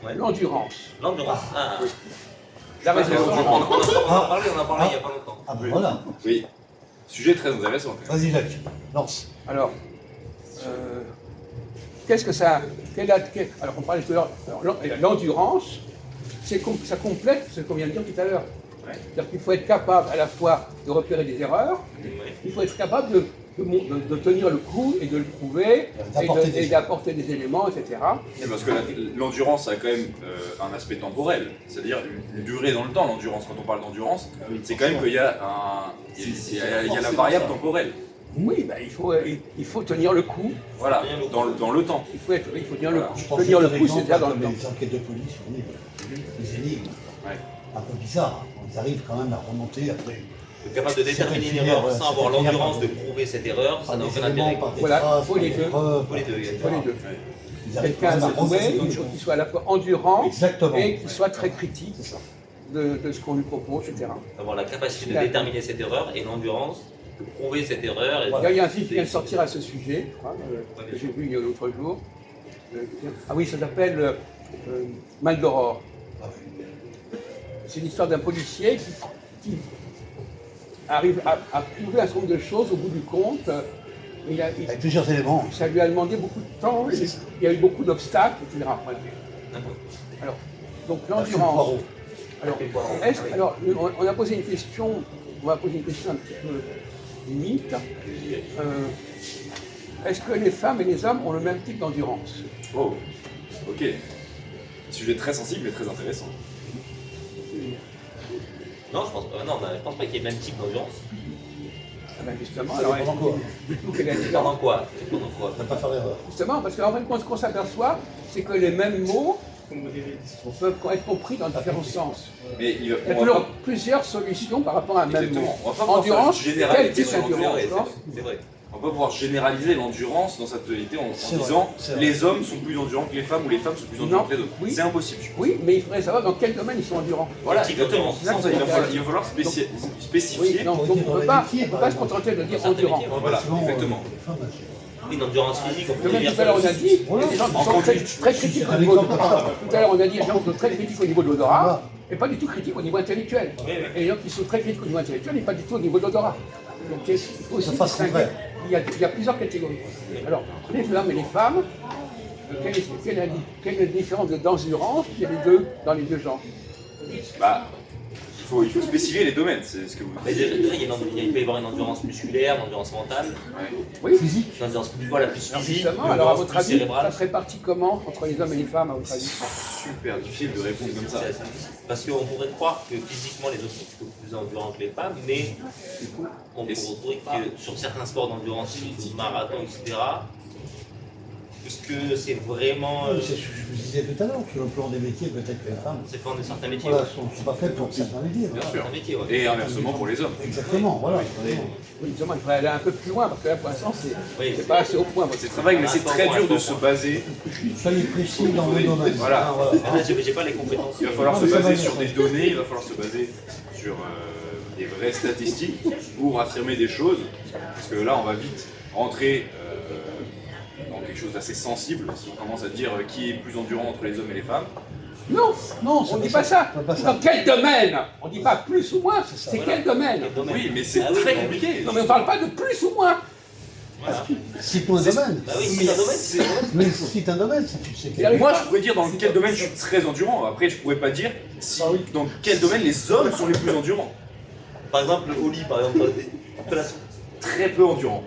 Ouais. L'endurance. L'endurance. Ah. Oui. La résistance. On en a parlé il n'y a pas longtemps. Ah ben voilà. Oui. Sujet très intéressant. Vas-y Jacques, lance. Alors, qu'est-ce que ça... alors, on parlait tout à l'heure, l'endurance, ça complète ce qu'on vient de dire tout à l'heure. Ouais. C'est-à-dire qu'il faut être capable à la fois de repérer des erreurs, Ouais. il faut être capable de tenir le coup et de le prouver, et d'apporter des éléments, etc. C'est parce que l'endurance a quand même un aspect temporel, c'est-à-dire une durée dans le temps. L'endurance, quand on parle d'endurance, c'est quand même qu'il y a la variable temporelle. Oui, ben, il faut tenir le coup. Voilà, dans le temps. Il faut tenir le coup. Je pense Tenir que le par coup, exemple, c'est-à-dire dans le comme temps. les enquêtes de police, on est les énigmes. Ouais. Un peu bizarre, hein. Ils arrivent quand même à remonter après. Être capable de déterminer une erreur sans avoir l'endurance de prouver cette erreur, ça n'a aucun intérêt. Voilà, il faut les deux. Faut les deux. Il faut les deux. Ils arrivent Quelqu'un quand même à à prouver, remonter. il faut qu'il soit à la fois endurant Exactement. et qu'il soit très critique de ce qu'on lui propose, etc. Avoir la capacité de déterminer cette erreur et l'endurance de prouver cette erreur. Et Il y a un film qui vient de sortir à ce sujet, je crois, que j'ai vu l'autre jour. Ah oui, ça s'appelle Mal d'Aurore. C'est l'histoire d'un policier qui arrive à prouver un certain nombre de choses au bout du compte. Avec plusieurs éléments. Ça lui a demandé beaucoup de temps, il y a eu beaucoup d'obstacles, etc. Alors, donc l'endurance. Alors, on a posé une question, on va poser une question un petit peu limite. Est-ce que les femmes et les hommes ont le même type d'endurance? Oh, ok. Sujet très sensible et très intéressant. Non, je pense pas qu'il y ait le même type d'endurance. Ah ben justement, Ça alors dépend quoi. dites-nous quelle est la Pendant différence. quoi Pendant quoi Ne pas faire d'erreur. Justement, parce qu'en fin de compte, ce qu'on s'aperçoit, c'est que les mêmes mots peuvent être compris dans différents sens. Mais Il y a toujours plusieurs solutions par rapport à un même mot. Exactement. On va pas pouvoir Endurance, faire une généralité quel type sur d'endurance? l'endurance. C'est vrai. On va pas pouvoir généraliser l'endurance dans sa totalité en C'est vrai, disant c'est vrai. les hommes sont plus endurants que les femmes ou les femmes sont plus endurantes que les hommes. Oui. C'est impossible. je pense. Oui, mais il faudrait savoir dans quel domaine ils sont endurants. Voilà, type exactement. d'endurance. C'est ça, il va falloir spécifier. Oui, non, pour donc dire on ne dans peut les métiers, pas se contenter de dire Dans certains endurant. métiers, Voilà, Sinon, exactement. les femmes, elles- Une endurance physique, on De peut même, dire tout à l'heure, on a dit, il y a Voilà. des gens qui En sont très, conduite. très critiques C'est au un niveau de exemple comme ça. Tout à l'heure, on a dit des gens qui sont très critiques au niveau de l'odorat, Voilà. et pas du tout critiques au niveau intellectuel. Oui, oui. Et les gens qui sont très critiques au niveau intellectuel, et pas du tout au niveau de l'odorat. Donc il faut aussi Ça fasse distinguer. contraire. Il y a plusieurs catégories. Alors, les hommes et les femmes, quelle est la différence d'endurance qu'il y a dans les deux genres? Bah, il faut spécifier les domaines, c'est ce que vous Mais dites. déjà, il peut y avoir une endurance musculaire, une endurance mentale, Oui. Physique. une endurance plus, voilà, plus Alors, physique, justement, une alors à endurance votre plus avis, ça cérébrale. se répartit comment entre les hommes et les femmes, à votre avis? Super difficile de répondre comme ça. Parce qu'on pourrait croire que physiquement les hommes sont plutôt plus endurants que les femmes, mais du coup, on peut retrouver que sur certains sports d'endurance, le marathon, etc., puisque c'est vraiment. C'est ce que je vous disais tout à l'heure, sur le plan des métiers, peut-être que les femmes C'est fait de certains métiers. voilà, sont pas faites pour certains métiers. Bien voilà. sûr. Certains métiers, ouais. Et inversement pour les hommes. Exactement, voilà. Oui, justement, il faudrait aller un peu plus loin, parce que là, pour l'instant, Oui. c'est pas assez au point. C'est très vague, mais c'est très dur de se baser. Soyez précis dans le domaine. Voilà. Ah, voilà. Mais là, j'ai pas les compétences. Il va falloir Non, se mais ça baser va sur bien. des données, il va falloir se baser sur des vraies statistiques pour affirmer des choses. Parce que là, on va vite rentrer dans quelque chose d'assez sensible si on commence à dire qui est plus endurant entre les hommes et les femmes. Non, Non, on ne dit pas ça. c'est pas ça. Dans quel domaine? On ne dit pas plus ou moins, C'est ça, c'est voilà. quel domaine? Quel domaine. Oui, mais c'est Ah oui, très bah oui. compliqué. Non, mais on ne parle pas de plus ou moins. Voilà. Cite-moi un domaine. Bah oui, c'est un domaine. Mais cite un domaine si tu sais Il quel. arrive Moi, pas. je pourrais dire dans quel domaine je suis très endurant. Après, je pourrais pas dire si, dans quel domaine les hommes sont les plus endurants. Par exemple, au lit, par exemple, Très peu endurants,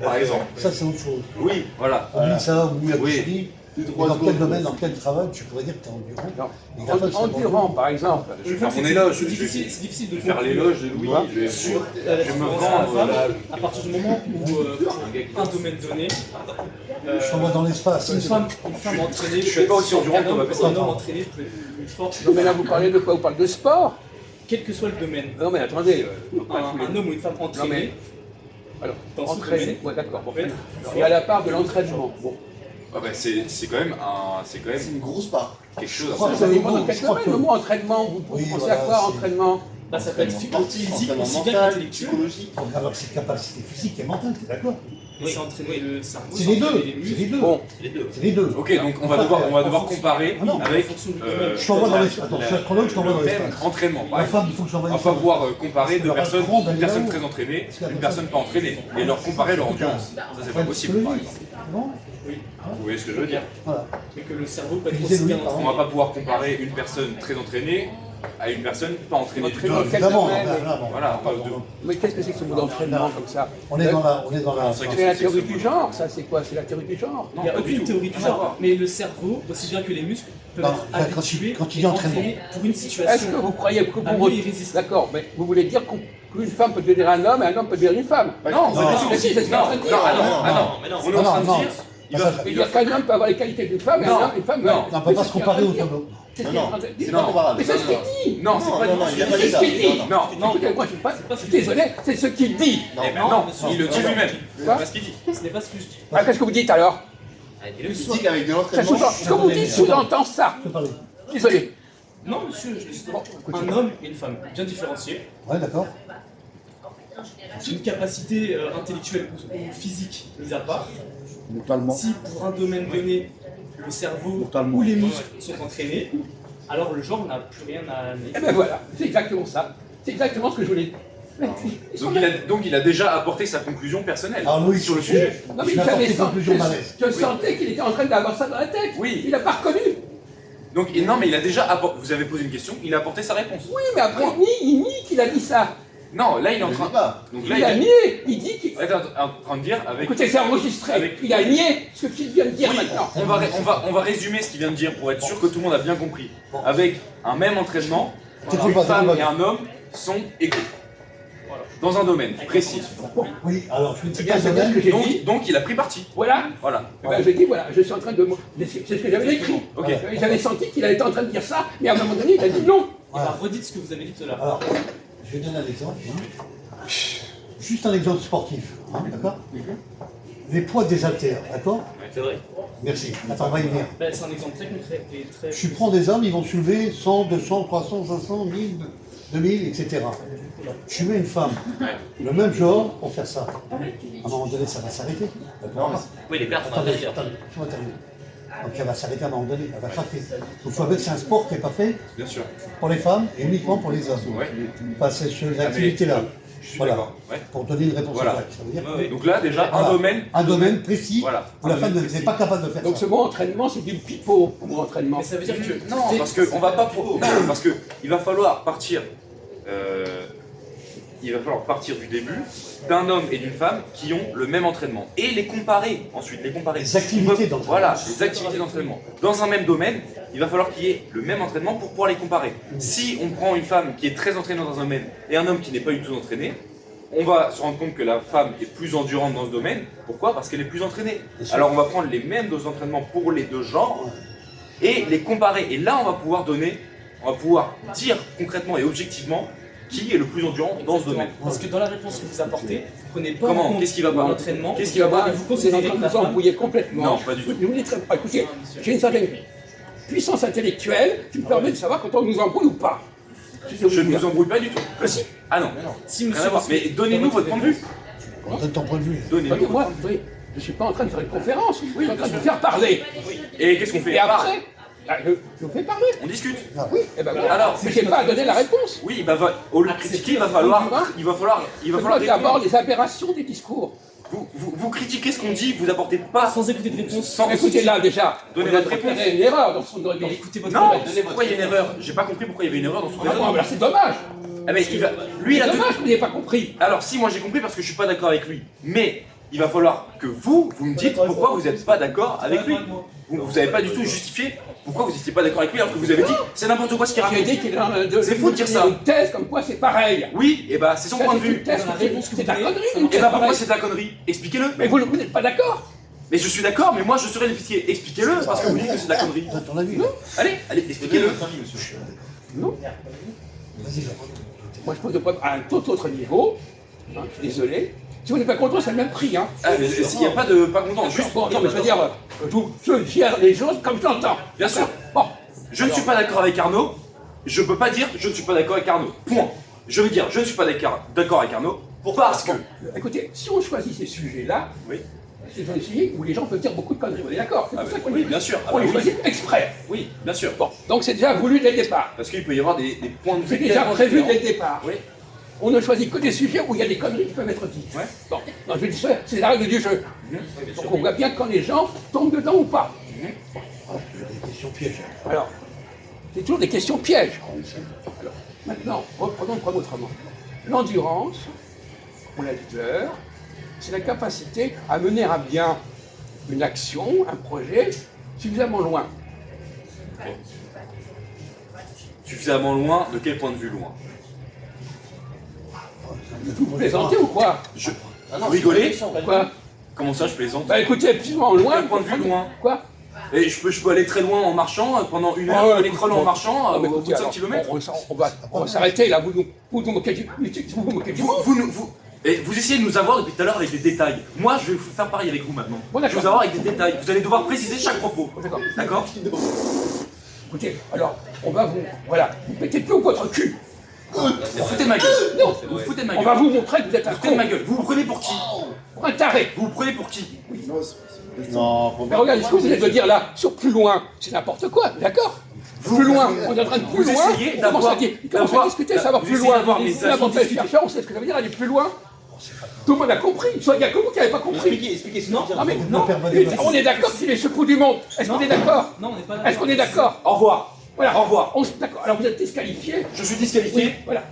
par exemple. Ça, c'est autre chose. Oui, voilà. Oublie ça, oublie la Oui. boucherie. Et dans quel domaine, dans quel travail, tu pourrais dire que tu es endurant? Non. Et la femme, c'est Endurant, par exemple. Je vais faire mon éloge. C'est Je difficile, vais c'est difficile de faire l'éloge de Louis. Je vais je vais me vendre. à partir du moment où un domaine donné, Je t'envoie dans l'espace. une femme entraînée, je suis pas aussi endurant que toi, ma un personne. homme entraîné peut être plus fort. Non, mais là, vous parlez de quoi? Vous parlez de sport? Quel que soit le domaine, Non, mais attendez. un homme ou une femme Non, mais. entraînée, Alors, dans ce entraîner. domaine, Ouais, d'accord. peut être Il y a la part de l'entraînement. Bon. Ah bah, c'est quand même une grosse part. quelque chose. Je crois à que Ça ça dépend dans dépend, quel je crois domaine. que- Le mot entraînement, vous Oui, pensez voilà, à quoi, c'est- entraînement? bah, ça peut être Entraînement physique sportif, aussi bien entraînement qu'intellectuel. psychologique. Alors, c'est capacité physique et mentale, t'es d'accord? et c'est entraîner le cerveau. C'est les deux. entraîner les C'est muscles. les deux. Bon, Les deux. C'est les deux. Ok, donc on va devoir comparer Ah non, avec en fonction du domaine. Je t'envoie dans l'espace. Attends, je suis astronaute, je t'envoie dans le même l'espace. entraînement. Par La exemple. femme, il faut que je t'envoie On dans va pas l'espace. pouvoir comparer deux Parce que personnes, la grande, une personne elle est très là-haut. entraînée, Parce que la une personne- personne pas entraînée, et leur comparer leur endurance. Ça c'est pas possible, par exemple. Non. Vous voyez ce que je veux dire? Voilà. Mais que le cerveau peut être Disais aussi Louis, bien pardon. On entraîné. va pas pouvoir comparer une personne très entraînée à une personne pas entraînée du tout. Entraînée. Évidemment, domaine, là, bon, Voilà, pas on va- vraiment. mais qu'est-ce que c'est que ce mot d'entraînement comme ça? On est dans la. C'est la théorie du genre, ça c'est quoi? C'est la théorie du genre? Il n'y a pas du aucune tout. théorie du Rien à genre, voir. mais le cerveau, aussi bien que les muscles, peuvent Non, être quand tu- habitués quand tu et dis entraînement. entraînés pour une Est-ce que situation. vous croyez que Ah vous... oui, il résiste. D'accord, mais vous voulez dire qu'une femme peut devenir un homme et un homme peut devenir une femme? Non, Non, pas du tout. mais si, c'est ce qu'on est en train de dire. Non, ah non, Non, ah non. Mais non. On est en train de Non, dire, il va, Ça, Il il y va a qu'un homme peut avoir les qualités d'une femme et Non, une femme... non. On ne peut pas se comparer au tableau. C'est ce Non, qu'il est en non. train de dire. C'est pas comparable. Mais c'est ce qu'il dit. Non, c'est pas non, non, du il y a tout. pas C'est dit ce ça. qu'il dit. Non, non. Non, Écoutez, moi je suis pas... C'est pas ce que je dis. Désolé, c'est ce qu'il dit. Non. Eh ben non, il le dit lui-même. C'est Quoi pas ce qu'il dit. Ce n'est pas ce que je dis. Ah, qu'est-ce que vous dites alors? Il dit qu'avec de Ça l'entraînement. ce que vous dites sous-entend ça. Je peux parler. Désolé. Non, monsieur, je dis un homme et une femme, bien différenciés. Ouais, d'accord. Une capacité intellectuelle ou physique mise à part. Totalement. Si pour un domaine donné, le cerveau Totalement. ou les muscles sont entraînés, alors le genre n'a plus rien à Eh ben voilà, c'est exactement ça. C'est exactement ce que je voulais dire. Mais ils sont Donc il a déjà apporté sa conclusion personnelle Alors Louis, sur le sujet. Non, mais je vais apporter j'avais une conclusion malaise. je sentais qu'il était en train d'avoir ça dans la tête. Oui. Il n'a pas reconnu. Donc non, mais il a déjà apporté. Vous avez posé une question, il a apporté sa réponse. Oui, mais après, il nie qu'il a dit ça. Non, là il est Je en le train. dis pas. Donc là Il a nié. Il dit qu'il... il est en train de dire avec. Écoutez, c'est enregistré. Avec- Il a nié ce qu'il vient de dire Oui, maintenant. on va résumer ce qu'il vient de dire pour être sûr que tout le monde a bien compris. Avec un même entraînement, T'écoutes une pas, femme t'écoutes et pas. un homme sont égaux. Dans un domaine précis. Oui, alors je vais te C'est dire bien ce que j'ai dit. Donc il a pris parti. Voilà. Voilà. Eh ben, j'ai dit, voilà, je suis en train de... C'est ce que j'avais écrit. Ok. J'avais senti qu'il était en train de dire ça, mais à un moment donné, il a dit non. Et bah, redites ce que vous avez dit tout à l'heure. Alors, je vais donner un exemple. Juste un exemple sportif, d'accord? Les poids des haltères, d'accord? C'est vrai. Merci. Attends, on va y venir. Bah, c'est un exemple très concret et très. Tu prends des hommes, ils vont soulever 100, 200, 300, 500, 1000, 2000, etc. Tu mets une femme, le même genre, pour faire ça. À un moment donné, ça va s'arrêter. D'accord? Oui, les pertes sont Attendez, inférieures. attendez, laisse-moi terminer. Donc elle va s'arrêter à un moment donné, elle va craquer. Donc il faut bien que c'est un sport qui n'est pas fait Bien sûr. pour les femmes et uniquement pour les hommes. Ouais. Enfin, c'est cette activité-là. Je suis Voilà. d'accord. Ouais. Pour donner une réponse Voilà. exacte. Ça veut dire Ouais. Donc là déjà Voilà. un domaine. précis Voilà. où la Un femme domaine n'est précis. pas capable de faire Donc ça. ce mot entraînement, c'est du pipeau, le mot entraînement. Mais ça veut dire que. Non, parce que on va pas pour. Non, parce que il va falloir partir. Il va falloir partir du début d'un homme et d'une femme qui ont le même entraînement et les comparer ensuite, les comparer. Les activités d'entraînement. Voilà, les activités d'entraînement. Dans un même domaine, il va falloir qu'il y ait le même entraînement pour pouvoir les comparer. Si on prend une femme qui est très entraînée dans un domaine et un homme qui n'est pas du tout entraîné, on va se rendre compte que la femme est plus endurante dans ce domaine. Pourquoi? Parce qu'elle est plus entraînée. Bien sûr. Alors on va prendre les mêmes doses d'entraînement pour les deux genres et les comparer. Et là, on va pouvoir dire concrètement et objectivement qui est le plus endurant dans ce domaine. Parce que dans la réponse que vous apportez, vous prenez pas Comment? en compte Qu'est-ce qui va pas? l'entraînement. Qu'est-ce qui va pas? Et vous Vous êtes en considérez train que de la vous femme. embrouiller complètement. Non, pas du tout. Écoutez, j'ai une certaine puissance intellectuelle qui me permet de savoir quand on nous embrouille ou pas. Je ne vous embrouille pas du tout. Ah, si. Ah non, Si rien à monsieur. voir. Mais donnez-nous votre point de vue. On donne ton point de vue. Donnez-nous votre Moi, point de vue. je ne suis pas en train de faire une conférence, je suis en train de vous faire parler. Et qu'est-ce qu'on fait? Et après, je vous fais parler. On discute. Oui, et ben voilà. Alors, Mais j'ai pas à donner la réponse. Oui, bah au lieu de critiquer, il va falloir Je vois d'abord répondre. les aberrations des discours. Vous critiquez ce qu'on dit, vous apportez pas Sans écouter de réponse. sans. Écoutez là déjà, Donnez on a votre réponse. repéré une erreur dans son réponse. Écoutez votre Non, réponse. pourquoi il y a une erreur? J'ai pas compris pourquoi il y avait une erreur dans son Ah bon, raisonnement. là c'est dommage. Ah mais lui il C'est a dommage que vous n'ayez pas compris. Alors si moi j'ai compris parce que je suis pas d'accord avec lui, mais il va falloir que vous me dites pourquoi vous n'êtes pas d'accord avec lui. Vous n'avez pas du tout justifié pourquoi vous n'étiez pas d'accord avec lui alors que vous avez dit c'est n'importe quoi ce qu'il J'ai raconte. dit qu'il est en train de C'est fou de dire ça. une thèse comme quoi c'est pareil. Oui, et bah c'est son Ça, point de c'est une vue. thèse, Dans la réponse que c'est vous la donnez, connerie. ça une Et thèse bah pourquoi pareille. c'est de la connerie? Expliquez-le. Mais vous n'êtes pas d'accord. Mais je suis d'accord, mais moi je saurais l'expliquer. Expliquez-le parce que vous dites que c'est de la connerie. Donne ton avis. Allez, expliquez-le. Non. Vas-y, Jean. Moi je pose le problème à un tout autre niveau. Hein, je suis désolé. Si vous n'êtes pas content, c'est le même prix. Hein. Ah, mais s'il n'y a pas de pas content, juste. Bon, non, mais je veux dire, je gère les choses comme je l'entends. Bien sûr. Bon, Je ne suis pas d'accord avec Arnaud, je peux pas dire je ne suis pas d'accord avec Arnaud. Point. Je veux dire je ne suis pas d'accord avec Arnaud, Parce que. Écoutez, si on choisit ces sujets-là, Oui. c'est des sujets où les gens peuvent dire beaucoup de conneries, on est d'accord? C'est Ah pour bah ça qu'on oui, bien sûr. Ah on bah les oui. choisit exprès. Oui, bien sûr. Bon, donc c'est déjà voulu dès le départ. Parce qu'il peut y avoir des points de vue. C'est déjà tellement prévu différents. dès le départ. Oui. On ne choisit que des sujets où il y a des conneries qui peuvent être dites. Ouais. Bon, non, je dis ça, c'est la règle du jeu. Donc on voit bien quand les gens tombent dedans ou pas. Toujours des questions pièges. Alors, c'est toujours des questions pièges. Alors, maintenant, reprenons le problème autrement. L'endurance, on l'a dit tout à l'heure, c'est la capacité à mener à bien une action, un projet, suffisamment loin. Suffisamment loin, de quel point de vue loin? Vous plaisantez ou quoi? Vous rigolez? Quoi? Comment ça, je plaisante? Bah écoutez, suffisamment loin. Quel point de vue loin? Quoi? Et je peux aller très loin en marchant, pendant une heure, je peux aller très loin en marchant, Non, mais au bout écoutez, de 5 alors, km. on va s'arrêter là, vous nous moquez du Vous essayez de nous avoir depuis tout à l'heure avec des détails. Moi, je vais vous faire pareil avec vous maintenant. Bon, je vais d'accord. vous avoir avec des détails. Vous allez devoir préciser chaque propos. D'accord. D'accord? Écoutez, alors, on va vous... Voilà, vous mettez plus votre cul. Vous foutez de ma gueule. Non, Vous foutez de ma on gueule. va vous montrer que vous êtes un Vous foutez de con. ma gueule. Vous vous prenez pour qui? Pour un taré. Vous vous prenez pour qui? Non, faut Mais regardez ce que vous venez de dire là, sur plus loin, c'est n'importe quoi, d'accord? Plus loin, on est en train de plus vous loin, essayez on commence à d'avoir- dire, il commence à d'avoir- discuter, ça va vous plus essayez loin. d'avoir mes C'est n'importe avis quel chercheur, on sait ce que ça veut dire aller plus loin. Tout le monde a compris, soit il y a que vous qui n'avez pas compris. Expliquez ce que Non, vous Non mais Ne non, pervadez pas. on est d'accord qu'il est ce bout du monde. Est-ce qu'on est d'accord? Non, on n'est pas d'accord. Est-ce qu'on est d'accord? Au revoir. Voilà. Au revoir. D'accord, alors vous êtes disqualifié. Je suis disqualifié. Voilà.